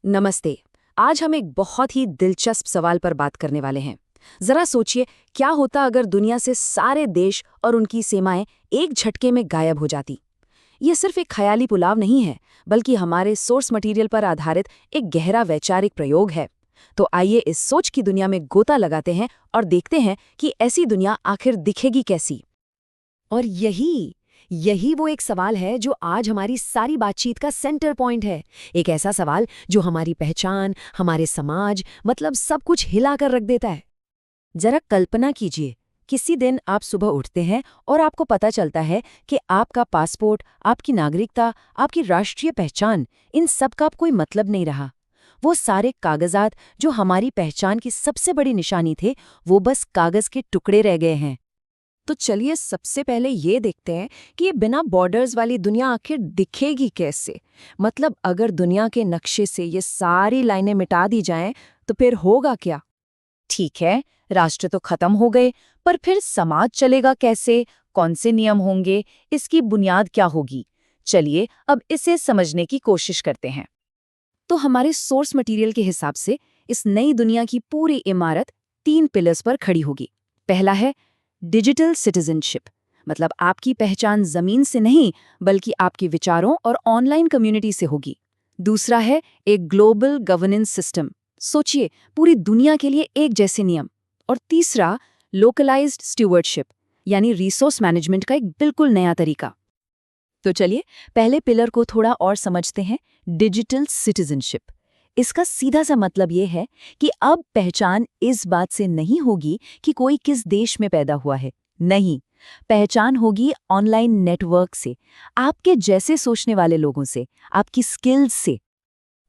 नमस्ते। आज हम एक बहुत ही दिलचस्प सवाल पर बात करने वाले हैं। जरा सोचिए, क्या होता अगर दुनिया से सारे देश और उनकी सीमाएं एक झटके में गायब हो जाती। ये सिर्फ एक ख्याली पुलाव नहीं है, बल्कि हमारे सोर्स मटेरियल पर आधारित एक गहरा वैचारिक प्रयोग है। तो आइए इस सोच की दुनिया में गोता लगाते हैं और देखते हैं कि ऐसी दुनिया आखिर दिखेगी कैसी। और यही वो एक सवाल है जो आज हमारी सारी बातचीत का सेंटर पॉइंट है। एक ऐसा सवाल जो हमारी पहचान, हमारे समाज, मतलब सब कुछ हिलाकर रख देता है। जरा कल्पना कीजिए, किसी दिन आप सुबह उठते हैं और आपको पता चलता है कि आपका पासपोर्ट, आपकी नागरिकता, आपकी राष्ट्रीय पहचान, इन सब का अब कोई मतलब नहीं रहा। वो सारे कागजात जो हमारी पहचान की सबसे बड़ी निशानी थे, वो बस कागज के टुकड़े रह गए हैं। तो चलिए सबसे पहले ये देखते हैं कि ये बिना बॉर्डर्स वाली दुनिया आखिर दिखेगी कैसे। मतलब अगर दुनिया के नक्शे से ये सारी लाइनें मिटा दी जाएं, तो फिर होगा क्या? ठीक है, राष्ट्र तो खत्म हो गए, पर फिर समाज चलेगा कैसे? कौन से नियम होंगे? इसकी बुनियाद क्या होगी? चलिए अब इसे समझने की कोशिश करते हैं। तो हमारे सोर्स मटेरियल के हिसाब से इस नई दुनिया की पूरी इमारत 3 पिलर्स पर खड़ी होगी। पहला है डिजिटल सिटीजनशिप, मतलब आपकी पहचान जमीन से नहीं बल्कि आपके विचारों और ऑनलाइन कम्युनिटी से होगी। दूसरा है एक ग्लोबल गवर्नेंस सिस्टम, सोचिए पूरी दुनिया के लिए एक जैसे नियम। और तीसरा लोकलाइज्ड स्टीवर्डशिप, यानी रिसोर्स मैनेजमेंट का एक बिल्कुल नया तरीका। तो चलिए पहले पिलर को थोड़ा और समझते हैं, डिजिटल सिटीजनशिप। इसका सीधा सा मतलब ये है कि अब पहचान इस बात से नहीं होगी कि कोई किस देश में पैदा हुआ है। नहीं, पहचान होगी ऑनलाइन नेटवर्क से, आपके जैसे सोचने वाले लोगों से, आपकी स्किल्स से।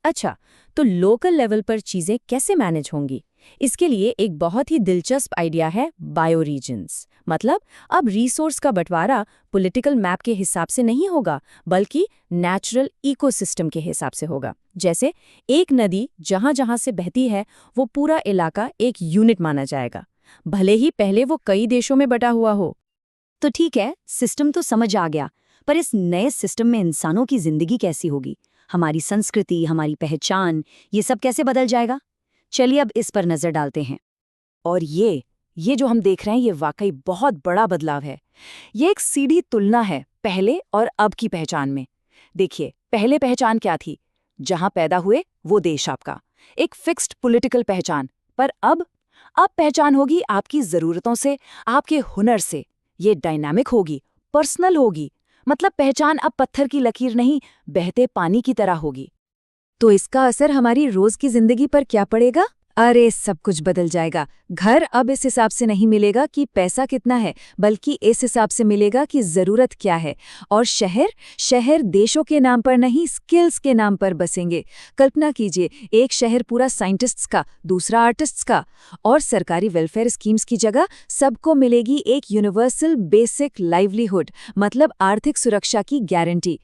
अच्छा, तो लोकल लेवल पर चीजें कैसे मैनेज होंगी? इसके लिए एक बहुत ही दिलचस्प आइडिया है बायो रीजन्स। मतलब अब रिसोर्स का बंटवारा पॉलिटिकल मैप के हिसाब से नहीं होगा, बल्कि नेचुरल इकोसिस्टम के हिसाब से होगा। जैसे एक नदी जहां जहां से बहती है, वो पूरा इलाका एक यूनिट माना जाएगा, भले ही पहले वो कई देशों में बटा हुआ हो। तो ठीक है, सिस्टम तो समझ आ गया, पर इस नए सिस्टम में इंसानों की जिंदगी कैसी होगी? हमारी संस्कृति, हमारी पहचान, ये सब कैसे बदल जाएगा? चलिए अब इस पर नजर डालते हैं। और ये जो हम देख रहे हैं, ये वाकई बहुत बड़ा बदलाव है। ये एक सीधी तुलना है पहले और अब की पहचान में। देखिए, पहले पहचान क्या थी? जहां पैदा हुए वो देश आपका, एक फिक्स्ड पॉलिटिकल पहचान। पर अब पहचान होगी आपकी जरूरतों से, आपके हुनर से। ये डायनामिक होगी, पर्सनल होगी। मतलब पहचान अब पत्थर की लकीर नहीं, बहते पानी की तरह होगी। तो इसका असर हमारी रोज की जिंदगी पर क्या पड़ेगा? अरे सब कुछ बदल जाएगा। घर अब इस हिसाब से नहीं मिलेगा कि पैसा कितना है, बल्कि इस हिसाब से मिलेगा कि जरूरत क्या है। और शहर देशों के नाम पर नहीं, स्किल्स के नाम पर बसेंगे। कल्पना कीजिए, एक शहर पूरा साइंटिस्ट्स का, दूसरा आर्टिस्ट्स का। और सरकारी वेलफेयर स्कीम्स की जगह सबको मिलेगी एक यूनिवर्सल बेसिक लाइवलीहुड, मतलब आर्थिक सुरक्षा की गारंटी।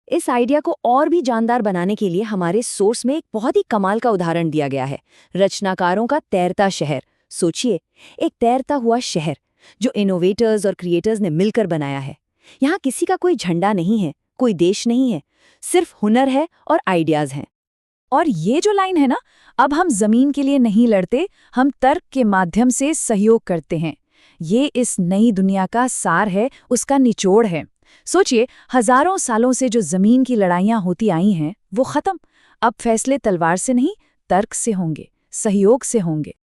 इस आइडिया को और भी जानदार बनाने के लिए हमारे सोर्स में एक बहुत ही कमाल का उदाहरण दिया गया है, रचनाकारों का तैरता शहर। सोचिए, एक तैरता हुआ शहर जो इनोवेटर्स और क्रिएटर्स ने मिलकर बनाया है। यहाँ किसी का कोई झंडा नहीं है, कोई देश नहीं है, सिर्फ हुनर है और आइडियाज हैं। और ये जो लाइन है ना, अब हम जमीन के लिए नहीं लड़ते, हम तर्क के माध्यम से सहयोग करते हैं। ये इस नई दुनिया का सार है, उसका निचोड़ है। सोचिए, हजारों सालों से जो जमीन की लड़ाइयां होती आई हैं, वो खत्म। अब फैसले तलवार से नहीं, तर्क से होंगे, सहयोग से होंगे।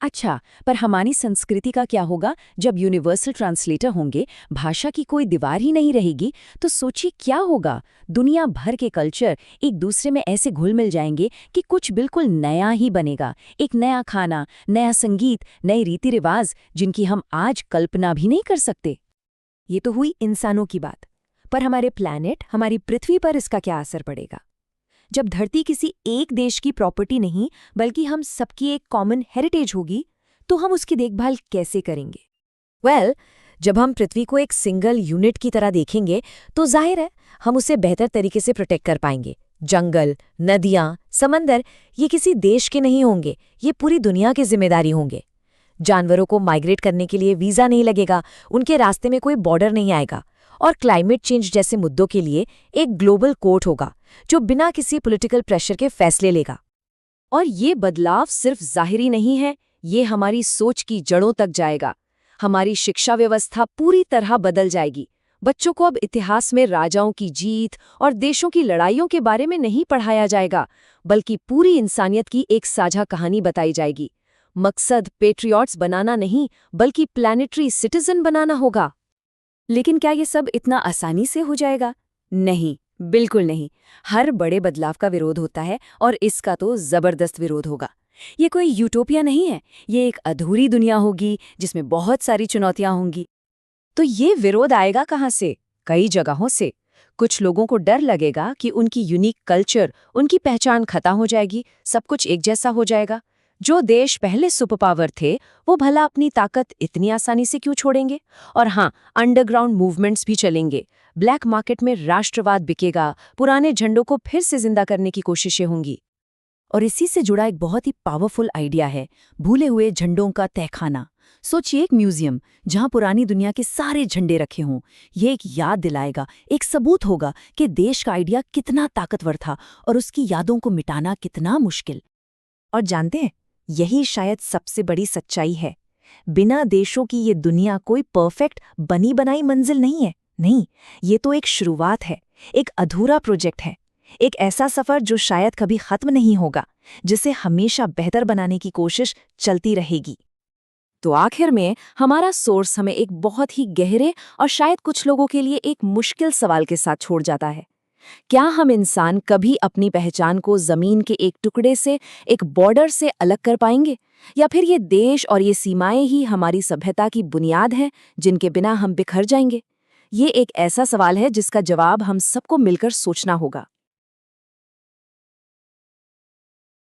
अच्छा, पर हमारी संस्कृति का क्या होगा? जब यूनिवर्सल ट्रांसलेटर होंगे, भाषा की कोई दीवार ही नहीं रहेगी, तो सोचिए क्या होगा? दुनिया भर के कल्चर एक दूसरे में ऐसे घुल मिल जाएंगे कि कुछ बिल्कुल नया ही बनेगा। एक नया खाना, नया संगीत, नए रीति रिवाज, जिनकी हम आज कल्पना भी नहीं कर सकते। ये तो हुई इंसानों की बात, पर हमारे प्लैनेट, हमारी पृथ्वी पर इसका क्या असर पड़ेगा? जब धरती किसी एक देश की प्रॉपर्टी नहीं, बल्कि हम सबकी एक कॉमन हेरिटेज होगी, तो हम उसकी देखभाल कैसे करेंगे? जब हम पृथ्वी को एक सिंगल यूनिट की तरह देखेंगे, तो जाहिर है हम उसे बेहतर तरीके से प्रोटेक्ट कर पाएंगे। जंगल, नदियां, समंदर, ये किसी देश के नहीं होंगे, ये पूरी दुनिया की जिम्मेदारी होंगे। जानवरों को माइग्रेट करने के लिए वीज़ा नहीं लगेगा, उनके रास्ते में कोई बॉर्डर नहीं आएगा। और क्लाइमेट चेंज जैसे मुद्दों के लिए एक ग्लोबल कोर्ट होगा जो बिना किसी पॉलिटिकल प्रेशर के फैसले लेगा। और ये बदलाव सिर्फ ज़ाहिरी नहीं है, ये हमारी सोच की जड़ों तक जाएगा। हमारी शिक्षा व्यवस्था पूरी तरह बदल जाएगी। बच्चों को अब इतिहास में राजाओं की जीत और देशों की लड़ाइयों के बारे में नहीं पढ़ाया जाएगा, बल्कि पूरी इंसानियत की एक साझा कहानी बताई जाएगी। मकसद पेट्रियट्स बनाना नहीं, बल्कि प्लैनेटरी सिटीजन बनाना होगा। लेकिन क्या ये सब इतना आसानी से हो जाएगा? नहीं, बिल्कुल नहीं। हर बड़े बदलाव का विरोध होता है और इसका तो जबरदस्त विरोध होगा। ये कोई यूटोपिया नहीं है, ये एक अधूरी दुनिया होगी जिसमें बहुत सारी चुनौतियां होंगी। तो ये विरोध आएगा कहाँ से? कई जगहों से। कुछ लोगों को डर लगेगा कि उनकी यूनिक कल्चर, उनकी पहचान खत्म हो जाएगी, सब कुछ एक जैसा हो जाएगा। जो देश पहले सुपर पावर थे, वो भला अपनी ताकत इतनी आसानी से क्यों छोड़ेंगे? और हाँ, अंडरग्राउंड मूवमेंट्स भी चलेंगे। ब्लैक मार्केट में राष्ट्रवाद बिकेगा, पुराने झंडों को फिर से जिंदा करने की कोशिशें होंगी। और इसी से जुड़ा एक बहुत ही पावरफुल आइडिया है, भूले हुए झंडों का तहखाना। सोचिए एक म्यूजियम जहां पुरानी दुनिया के सारे झंडे रखे हों। ये एक याद दिलाएगा, एक सबूत होगा कि देश का आइडिया कितना ताकतवर था और उसकी यादों को मिटाना कितना मुश्किल। और जानते हैं, यही शायद सबसे बड़ी सच्चाई है। बिना देशों की ये दुनिया कोई परफेक्ट बनी बनाई मंजिल नहीं है। नहीं, ये तो एक शुरुआत है, एक अधूरा प्रोजेक्ट है, एक ऐसा सफर जो शायद कभी खत्म नहीं होगा, जिसे हमेशा बेहतर बनाने की कोशिश चलती रहेगी। तो आखिर में हमारा सोर्स हमें एक बहुत ही गहरे और शायद कुछ लोगों के लिए एक मुश्किल सवाल के साथ छोड़ जाता है। क्या हम इंसान कभी अपनी पहचान को जमीन के एक टुकड़े से, एक बॉर्डर से अलग कर पाएंगे? या फिर ये देश और ये सीमाएं ही हमारी सभ्यता की बुनियाद हैं, जिनके बिना हम बिखर जाएंगे? ये एक ऐसा सवाल है जिसका जवाब हम सबको मिलकर सोचना होगा।